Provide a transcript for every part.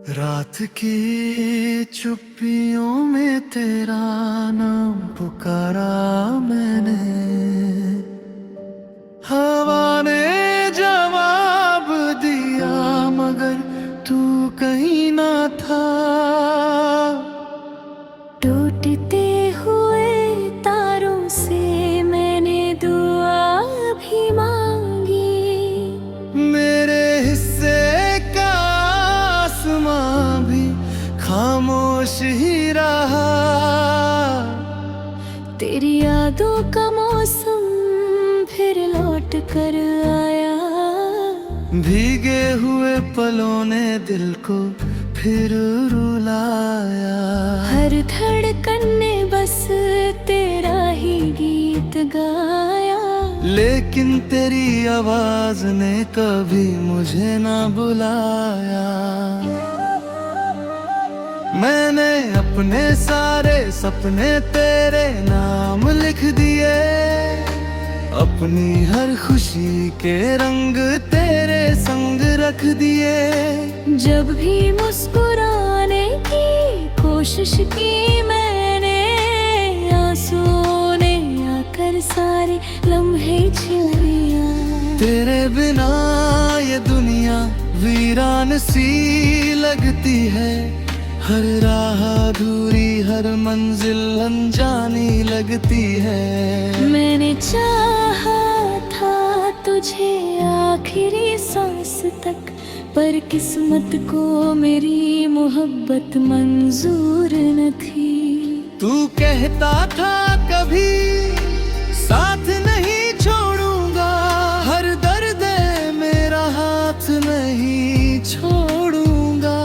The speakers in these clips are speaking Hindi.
रात की चुप्पियों में तेरा नाम पुकारा मैंने। हवा ने जवाब दिया मगर तू कहीं ना था। टूटते हुए तारों से मैंने दुआ भी मांगी। मेरे हिस्से का आसमां भी खामोश ही रहा। तेरी यादों का मौसम फिर लौट कर आया। भीगे हुए पलों ने दिल को फिर रुलाया। हर धड़कन ने बस तेरा ही गीत गाया। लेकिन तेरी आवाज ने कभी मुझे ना बुलाया। मैंने अपने सारे सपने तेरे नाम लिख दिए। अपनी हर खुशी के रंग तेरे संग रख दिए। जब भी मुस्कुराने की कोशिश की मैंने, आंसुओं ने आकर सारे लम्हे छीन लिया। तेरे बिना ये दुनिया वीरान सी लगती है। हर राह अधूरी, हर मंजिल अनजानी लगती है। मैंने चाहा था तुझे आखिरी सांस तक, पर किस्मत को मेरी मोहब्बत मंजूर न थी। तू कहता था कभी साथ नहीं छोड़ूंगा। हर दर्द मेरा हाथ नहीं छोड़ूंगा।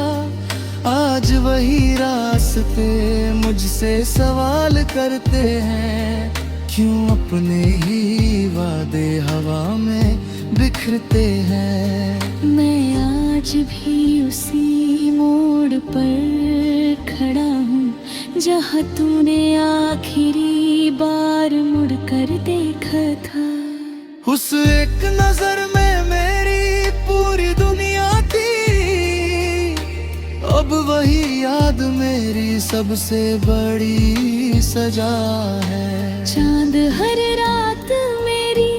आज वही रास्ते मुझसे सवाल करते हैं। क्यों अपने ही वादे हवा में बिखरते हैं। मैं आज भी उसी मोड़ पर खड़ा हूँ जहाँ तूने आखिरी बार मुड़ कर देखा था। उस एक नजर में मेरी पूरी दुनिया थी। अब वही याद मेरी सबसे बड़ी सजा है। चांद हर रात मेरी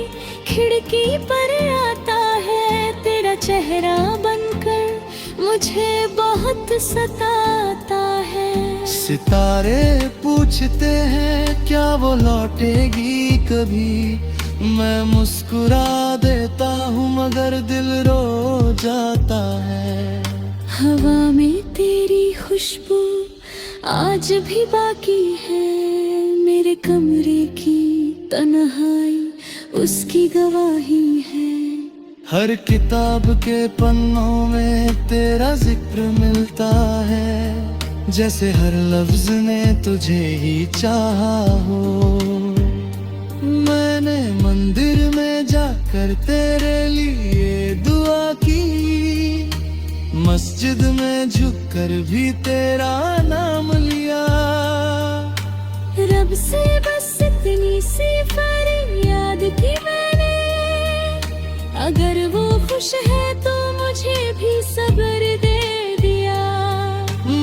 खिड़की पर आता है। तेरा चेहरा बनकर मुझे बहुत सताता है। सितारे पूछते हैं क्या वो लौटेगी कभी। मैं मुस्कुरा देता हूँ मगर दिल रो जाता है। हवा में तेरी खुशबू आज भी बाकी है। मेरे कमरे की तन्हाई उसकी गवाही है। हर किताब के पन्नों में तेरा जिक्र मिलता है। जैसे हर लफ्ज ने तुझे ही चाहा हो। मैंने मंदिर में जाकर तेरे लिए दुआ की। मस्जिद में झुककर भी तेरा नाम लिया। रब से बस इतनी सी फरियाद की मैंने, अगर वो खुश है तो मुझे भी सब्र दे दिया।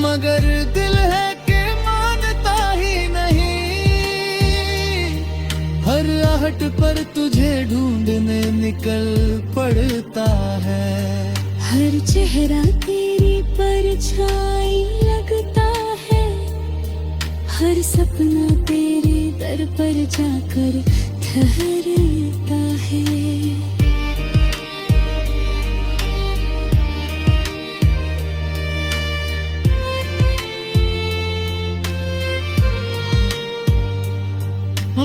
मगर दिल है कि मानता ही नहीं। हर आहट पर तुझे ढूंढने निकल पड़ता है। हर चेहरा तेरी परछाई लगता है। हर सपना तेरे दर पर जाकर ठहरता है।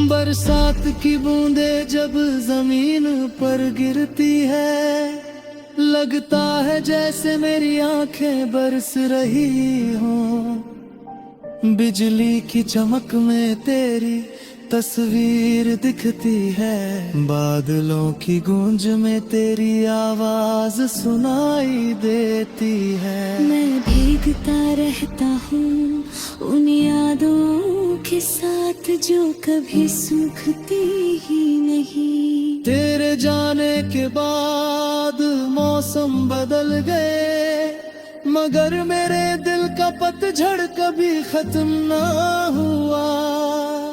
बरसात की बूंदें जब जमीन पर गिरती है, लगता है जैसे मेरी आंखें बरस रही हों। बिजली की चमक में तेरी तस्वीर दिखती है। बादलों की गूंज में तेरी आवाज सुनाई देती है। मैं भीगता रहता हूँ उन यादों के साथ जो कभी सूखती ही नहीं। तेरे जाने के बाद मौसम बदल गए। मगर मेरे दिल का पतझड़ कभी खत्म ना हुआ।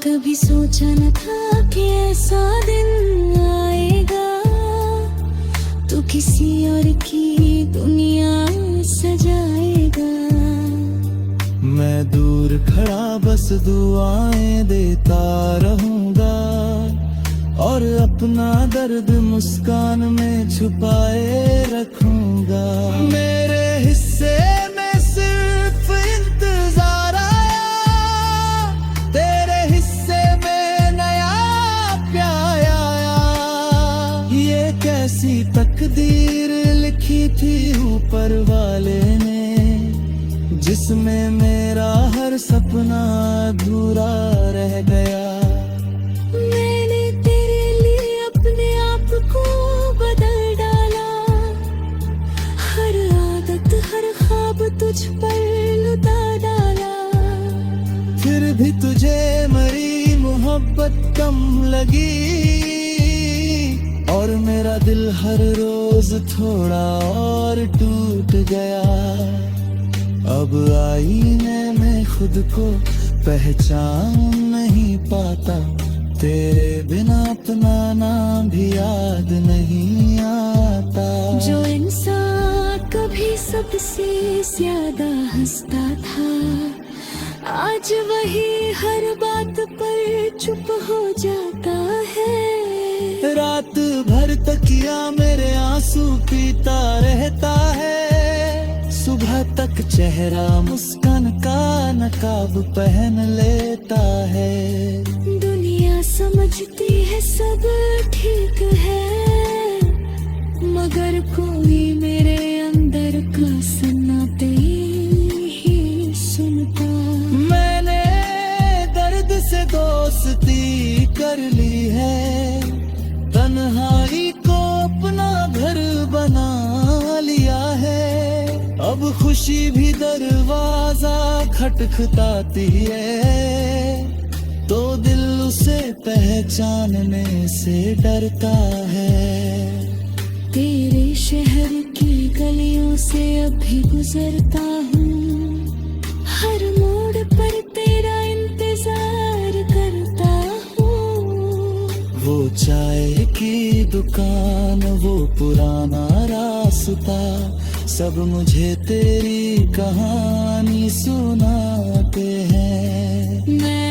कभी सोचा न था कि ऐसा दिन आएगा, तू किसी और की दुनिया सजाएगा। मैं दूर खड़ा बस दुआएं देता रहूंगा, और अपना दर्द मुस्कान में छुपाए रखूंगा। मेरे हिस्से में सिर्फ इंतजार आया, तेरे हिस्से में नया प्यार आया। ये कैसी तकदीर लिखी थी ऊपर वाले ने, जिसमें मेरा हर सपना अधूरा रह गया। मैंने तेरे लिए अपने आप को बदल डाला, हर आदत हर ख्वाब तुझ पर लुटा डाला। फिर भी तुझे मेरी मोहब्बत कम लगी, और मेरा दिल हर रोज थोड़ा और टूट गया। अब आईने में खुद को पहचान नहीं पाता, तेरे बिना अपना नाम भी याद नहीं आता। जो इंसान कभी सबसे ज्यादा हंसता था, आज वही हर बात पर चुप हो जाता है। रात भर तकिया मेरे आंसू पीता रहता है, सुबह तक चेहरा मुस्कान का नकाब पहन लेता है। दुनिया समझती है सब ठीक है, मगर कोई मेरे अंदर का सुनाते ही सुनता। मैंने दर्द से दोस्ती कर ली है, तन्हाई को अपना घर बना लिया है। अब खुशी भी दरवाजा खटखटाती है, तो दिल उसे पहचानने से डरता है। तेरे शहर की गलियों से अब भी गुजरता हूँ, हर मोड़ पर तेरा इंतजार करता हूँ। वो चाय की दुकान, वो पुराना रास्ता, सब मुझे तेरी कहानी सुनाते हैं। मैं